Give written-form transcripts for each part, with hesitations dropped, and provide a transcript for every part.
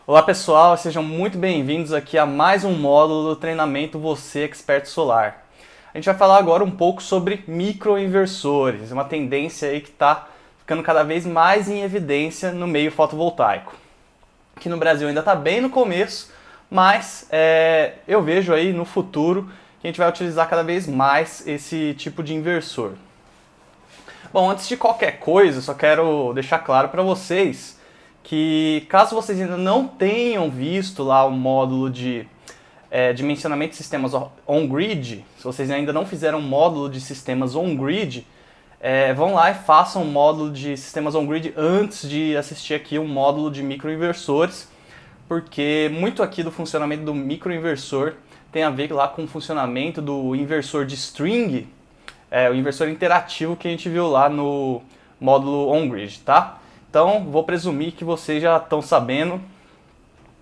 Olá pessoal, sejam muito bem-vindos aqui a mais um módulo do treinamento Você Expert Solar. A gente vai falar agora um pouco sobre microinversores, uma tendência aí que está ficando cada vez mais em evidência no meio fotovoltaico. Aqui no Brasil ainda está bem no começo, mas eu vejo aí no futuro que a gente vai utilizar cada vez mais esse tipo de inversor. Bom, antes de qualquer coisa, só quero deixar claro para vocês que caso vocês ainda não tenham visto lá o módulo de dimensionamento de sistemas on-grid, se vocês ainda não fizeram um módulo de sistemas on-grid, vão lá e façam um módulo de sistemas on-grid antes de assistir aqui um módulo de microinversores, porque muito aqui do funcionamento do microinversor tem a ver lá com o funcionamento do inversor de string, o inversor interativo que a gente viu lá no módulo on-grid, tá? Então, vou presumir que vocês já estão sabendo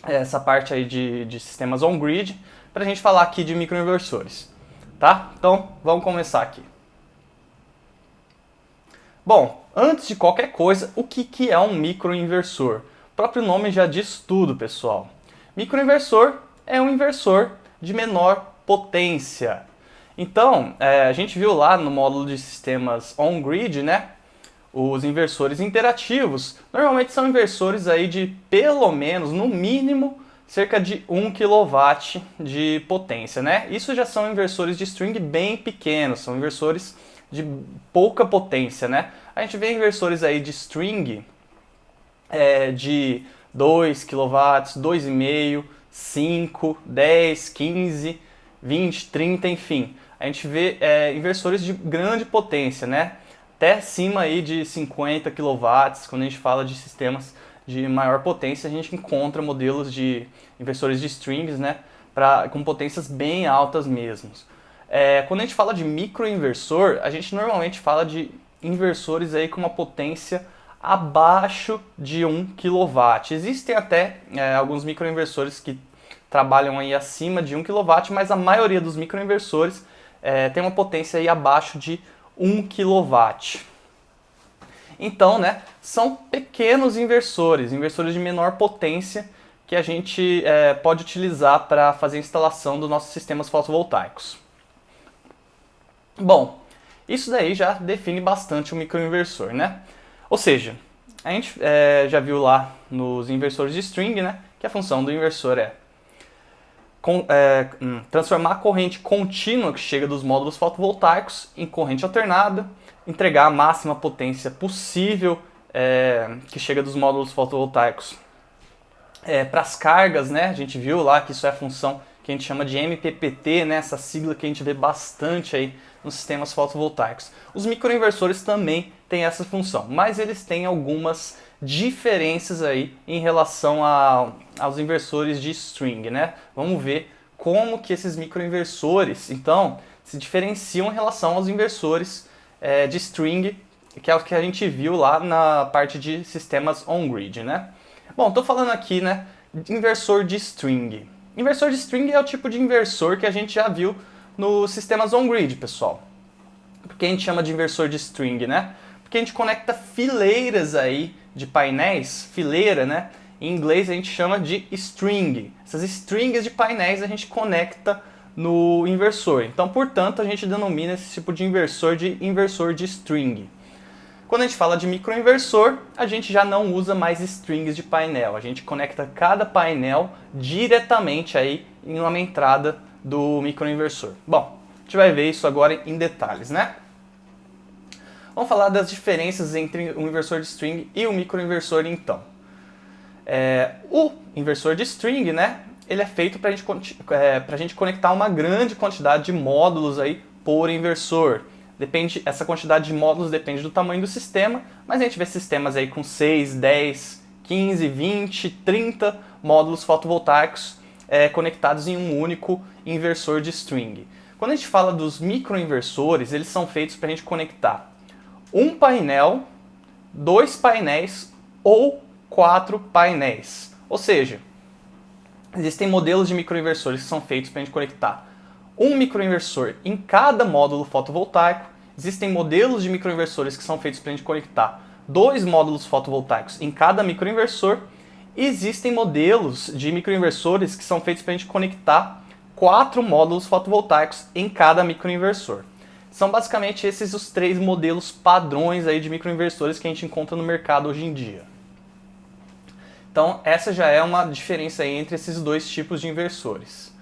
essa parte aí de sistemas on-grid para a gente falar aqui de microinversores, tá? Então, vamos começar aqui. Bom, antes de qualquer coisa, o que é um microinversor? O próprio nome já diz tudo, pessoal. Microinversor é um inversor de menor potência. Então, a gente viu lá no módulo de sistemas on-grid, né? Os inversores interativos normalmente são inversores aí de pelo menos, no mínimo, cerca de 1 kW de potência, né? Isso já são inversores de string bem pequenos, são inversores de pouca potência, né? A gente vê inversores aí de string de 2 kW, 2,5, 5, 10, 15, 20, 30, enfim. A gente vê inversores de grande potência, né? Até acima aí de 50 kW, quando a gente fala de sistemas de maior potência, a gente encontra modelos de inversores de strings, né, com potências bem altas mesmo. Quando a gente fala de microinversor, a gente normalmente fala de inversores aí com uma potência abaixo de 1 kW. Existem até alguns microinversores que trabalham aí acima de 1 kW, mas a maioria dos microinversores tem uma potência aí abaixo de 1 kW. Então, né, são pequenos inversores, inversores de menor potência que a gente pode utilizar para fazer a instalação dos nossos sistemas fotovoltaicos. Bom, isso daí já define bastante o microinversor, né? Ou seja, a gente já viu lá nos inversores de string, né, que a função do inversor é transformar a corrente contínua que chega dos módulos fotovoltaicos em corrente alternada, entregar a máxima potência possível que chega dos módulos fotovoltaicos para as cargas, né? A gente viu lá que isso é a função que a gente chama de MPPT, né? Essa sigla que a gente vê bastante aí nos sistemas fotovoltaicos. Os microinversores também têm essa função, mas eles têm algumas diferenças aí em relação aos inversores de string, né? Vamos ver como que esses microinversores, então, se diferenciam em relação aos inversores de string, que é o que a gente viu lá na parte de sistemas on-grid, né? Bom, estou falando aqui, né, de inversor de string. Inversor de string é o tipo de inversor que a gente já viu nos sistemas on-grid, pessoal. Por que a gente chama de inversor de string, né? Porque a gente conecta fileiras aí de painéis, fileira, né? Em inglês a gente chama de string. Essas strings de painéis a gente conecta no inversor. Então, portanto, a gente denomina esse tipo de inversor de string. Quando a gente fala de microinversor, a gente já não usa mais strings de painel. A gente conecta cada painel diretamente aí em uma entrada do microinversor. Bom, a gente vai ver isso agora em detalhes, né? Vamos falar das diferenças entre o inversor de string e o microinversor, então. O inversor de string, né, ele é feito para a gente conectar uma grande quantidade de módulos aí por inversor. Essa quantidade de módulos depende do tamanho do sistema, mas a gente vê sistemas aí com 6, 10, 15, 20, 30 módulos fotovoltaicos conectados em um único inversor de string. Quando a gente fala dos microinversores, eles são feitos para a gente conectar um painel, 2 painéis ou 4 painéis. Ou seja, existem modelos de microinversores que são feitos para a gente conectar um microinversor em cada módulo fotovoltaico. Existem modelos de microinversores que são feitos para a gente conectar 2 módulos fotovoltaicos em cada microinversor. E existem modelos de microinversores que são feitos para a gente conectar 4 módulos fotovoltaicos em cada microinversor. São basicamente esses os 3 modelos padrões aí de microinversores que a gente encontra no mercado hoje em dia. Então essa já é uma diferença aí entre esses 2 tipos de inversores.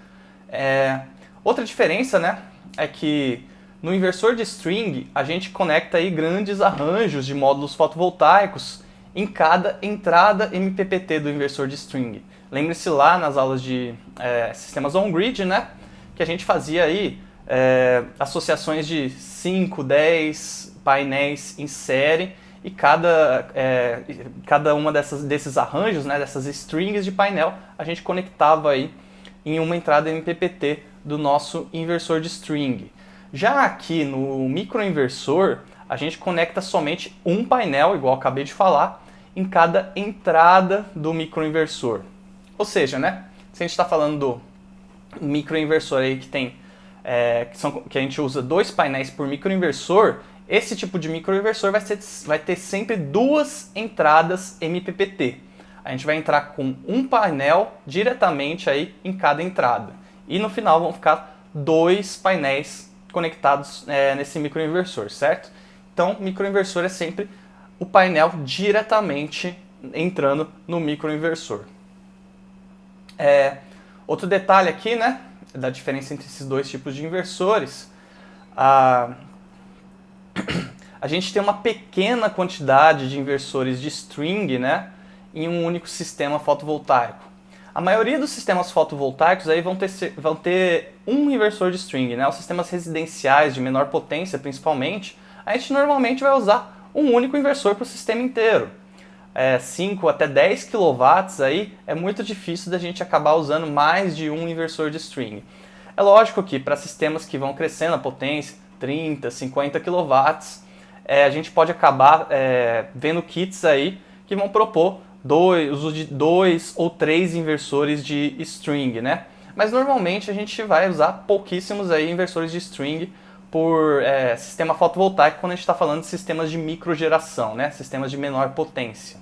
Outra diferença, né, é que no inversor de string a gente conecta aí grandes arranjos de módulos fotovoltaicos em cada entrada MPPT do inversor de string. Lembre-se lá nas aulas de sistemas on-grid, né, que a gente fazia aí associações de 5, 10 painéis em série e cada uma desses arranjos, né, dessas strings de painel, a gente conectava aí em uma entrada MPPT do nosso inversor de string. Já aqui no microinversor, a gente conecta somente um painel, igual eu acabei de falar, em cada entrada do microinversor. Ou seja, né, se a gente está falando do microinversor aí que tem que a gente usa 2 painéis por microinversor, esse tipo de microinversor vai ter sempre 2 entradas MPPT. A gente vai entrar com um painel diretamente aí em cada entrada. E no final vão ficar 2 painéis conectados nesse microinversor, certo? Então, microinversor é sempre o painel diretamente entrando no microinversor. Outro detalhe aqui, né, da diferença entre esses 2 tipos de inversores, a gente tem uma pequena quantidade de inversores de string, né, em um único sistema fotovoltaico. A maioria dos sistemas fotovoltaicos aí vão ter um inversor de string, né? Os sistemas residenciais de menor potência, principalmente, a gente normalmente vai usar um único inversor para o sistema inteiro. 5 até 10 kW aí é muito difícil da gente acabar usando mais de um inversor de string. É lógico que para sistemas que vão crescendo a potência, 30, 50 kW, a gente pode acabar vendo kits aí que vão propor uso de 2 ou 3 inversores de string, né? Mas normalmente a gente vai usar pouquíssimos aí inversores de string por sistema fotovoltaico quando a gente está falando de sistemas de microgeração, né? Sistemas de menor potência.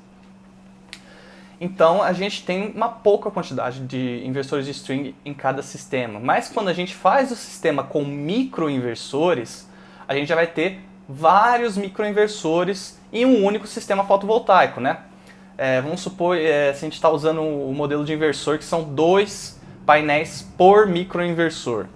Então a gente tem uma pouca quantidade de inversores de string em cada sistema, mas quando a gente faz o sistema com microinversores, a gente já vai ter vários microinversores em um único sistema fotovoltaico, né? Vamos supor, se a gente está usando o modelo de inversor que são 2 painéis por microinversor.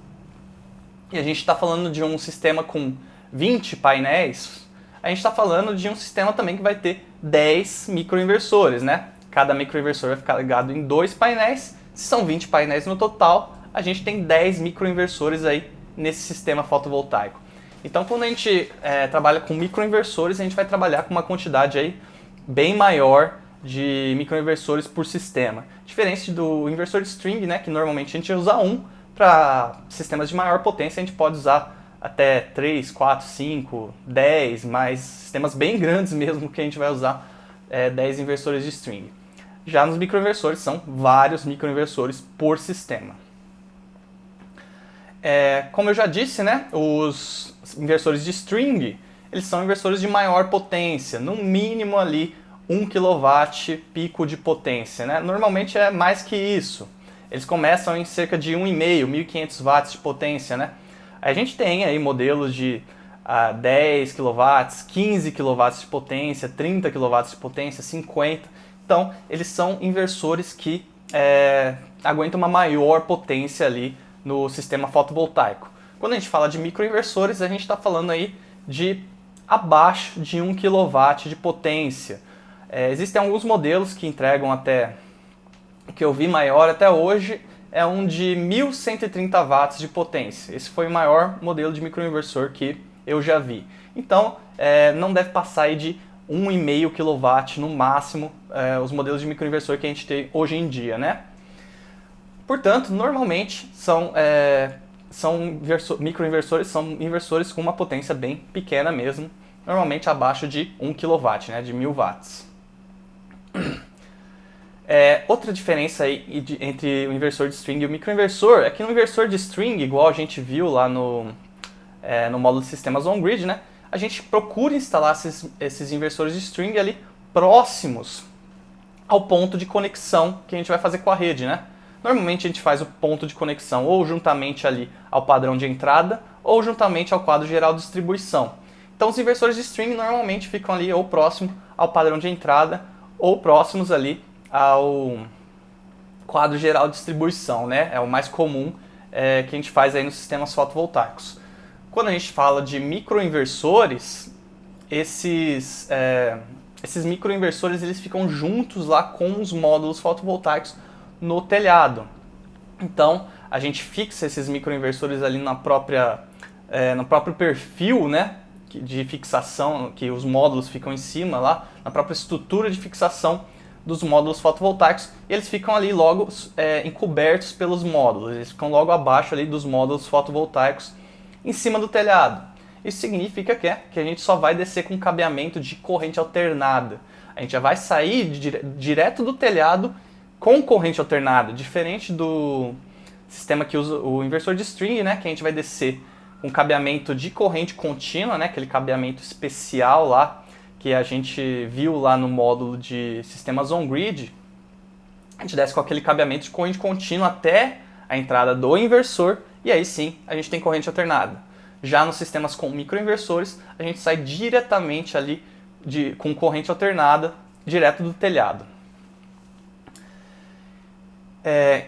E a gente está falando de um sistema com 20 painéis, a gente está falando de um sistema também que vai ter 10 microinversores, né? Cada microinversor vai ficar ligado em 2 painéis. Se são 20 painéis no total, a gente tem 10 microinversores aí nesse sistema fotovoltaico. Então, quando a gente trabalha com microinversores, a gente vai trabalhar com uma quantidade aí bem maior de microinversores por sistema. Diferente do inversor de string, né, que normalmente a gente usa um, para sistemas de maior potência a gente pode usar até 3, 4, 5, 10, mas sistemas bem grandes mesmo que a gente vai usar 10 inversores de string. Já nos microinversores são vários microinversores por sistema. Como eu já disse, né, os inversores de string, eles são inversores de maior potência, no mínimo ali 1 kW pico de potência, né? Normalmente é mais que isso. Eles começam em cerca de 1,5, 1.500 watts de potência, né? A gente tem aí modelos de 10 kW, 15 kW de potência, 30 kW de potência, 50. Então, eles são inversores que aguentam uma maior potência ali no sistema fotovoltaico. Quando a gente fala de microinversores, a gente está falando aí de abaixo de 1 kW de potência. Existem alguns modelos que entregam até, o que eu vi maior até hoje, é um de 1.130 watts de potência. Esse foi o maior modelo de microinversor que eu já vi. Então, não deve passar aí de 1,5 kW no máximo os modelos de microinversor que a gente tem hoje em dia, né? Portanto, normalmente microinversores são inversores com uma potência bem pequena mesmo, normalmente abaixo de 1 kW, né, de 1.000 watts. Outra diferença aí entre o inversor de string e o microinversor é que no inversor de string, igual a gente viu lá no módulo de sistemas on-grid, né, a gente procura instalar esses inversores de string ali próximos ao ponto de conexão que a gente vai fazer com a rede, né? Normalmente a gente faz o ponto de conexão ou juntamente ali ao padrão de entrada ou juntamente ao quadro geral de distribuição. Então os inversores de string normalmente ficam ali ou próximo ao padrão de entrada ou próximos ali ao quadro geral de distribuição, né? É o mais comum que a gente faz aí nos sistemas fotovoltaicos. Quando a gente fala de microinversores, esses microinversores eles ficam juntos lá com os módulos fotovoltaicos no telhado. Então a gente fixa esses microinversores ali no próprio perfil, né, de fixação, que os módulos ficam em cima lá, na própria estrutura de fixação dos módulos fotovoltaicos, e eles ficam ali logo encobertos pelos módulos, eles ficam logo abaixo ali dos módulos fotovoltaicos em cima do telhado. Isso significa que a gente só vai descer com cabeamento de corrente alternada. A gente já vai sair direto do telhado com corrente alternada, diferente do sistema que usa o inversor de string, né, que a gente vai descer com cabeamento de corrente contínua, né, aquele cabeamento especial lá, que a gente viu lá no módulo de sistemas on-grid. A gente desce com aquele cabeamento de corrente contínua até a entrada do inversor, e aí sim a gente tem corrente alternada. Já nos sistemas com microinversores, a gente sai diretamente ali com corrente alternada, direto do telhado.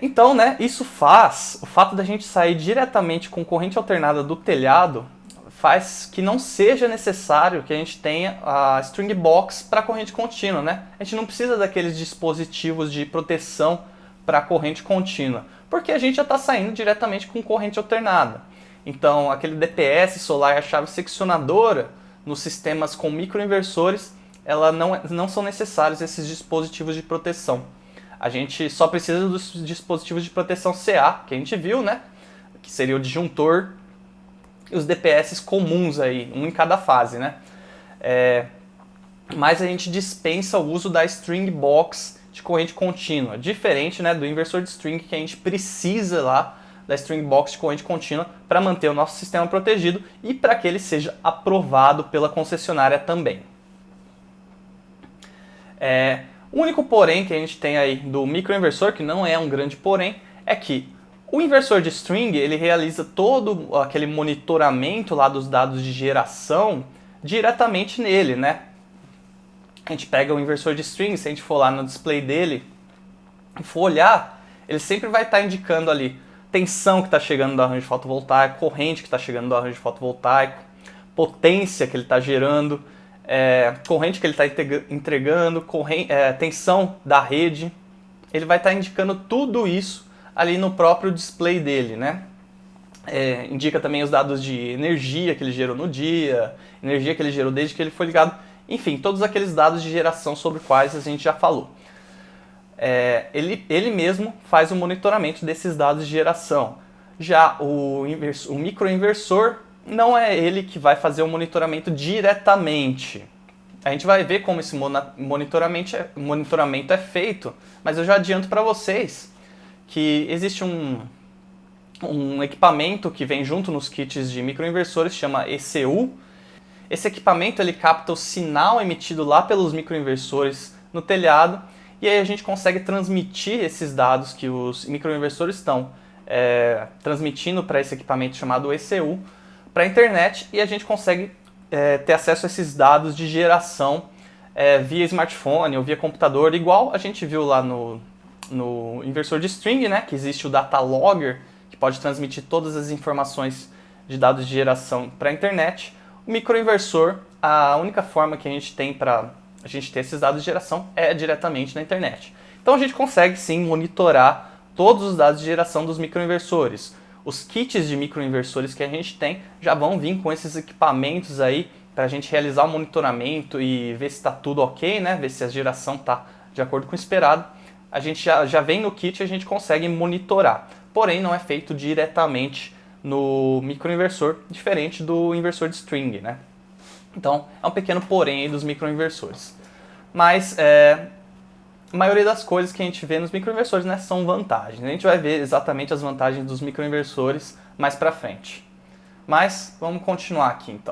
Então, né, isso faz, o fato da gente sair diretamente com corrente alternada do telhado, faz que não seja necessário que a gente tenha a string box para corrente contínua, né? A gente não precisa daqueles dispositivos de proteção para corrente contínua, porque a gente já está saindo diretamente com corrente alternada. Então, aquele DPS solar e a chave seccionadora nos sistemas com microinversores, não são necessários esses dispositivos de proteção. A gente só precisa dos dispositivos de proteção CA, que a gente viu, né? Que seria o disjuntor e os DPS comuns aí, um em cada fase, né? Mas a gente dispensa o uso da string box de corrente contínua, diferente, né, do inversor de string, que a gente precisa lá da string box de corrente contínua para manter o nosso sistema protegido e para que ele seja aprovado pela concessionária também. O único porém que a gente tem aí do microinversor, que não é um grande porém, é que o inversor de string ele realiza todo aquele monitoramento lá dos dados de geração diretamente nele, né? A gente pega o inversor de string, se a gente for lá no display dele e for olhar, ele sempre vai estar indicando ali tensão que está chegando do arranjo fotovoltaico, corrente que está chegando do arranjo fotovoltaico, potência que ele está gerando, corrente que ele está entregando, tensão da rede. Ele vai estar indicando tudo isso ali no próprio display dele, né? Indica também os dados de energia que ele gerou no dia, energia que ele gerou desde que ele foi ligado, enfim, todos aqueles dados de geração sobre quais a gente já falou. Ele mesmo faz o monitoramento desses dados de geração. Já o microinversor não é ele que vai fazer o monitoramento diretamente. A gente vai ver como esse monitoramento é feito, mas eu já adianto para vocês que existe um equipamento que vem junto nos kits de microinversores, chama ECU. Esse equipamento ele capta o sinal emitido lá pelos microinversores no telhado, e aí a gente consegue transmitir esses dados que os microinversores estão transmitindo para esse equipamento chamado ECU para a internet, e a gente consegue ter acesso a esses dados de geração via smartphone ou via computador, igual a gente viu lá no inversor de string, né, que existe o data logger, que pode transmitir todas as informações de dados de geração para a internet. O microinversor, a única forma que a gente tem para a gente ter esses dados de geração é diretamente na internet. Então a gente consegue sim monitorar todos os dados de geração dos microinversores. Os kits de microinversores que a gente tem já vão vir com esses equipamentos aí para a gente realizar o monitoramento e ver se está tudo ok, né? Ver se a geração está de acordo com o esperado. A gente já vem no kit e a gente consegue monitorar. Porém, não é feito diretamente no microinversor, diferente do inversor de string, né? Então, é um pequeno porém aí dos microinversores. Mas a maioria das coisas que a gente vê nos microinversores, né, são vantagens. A gente vai ver exatamente as vantagens dos microinversores mais pra frente. Mas vamos continuar aqui então.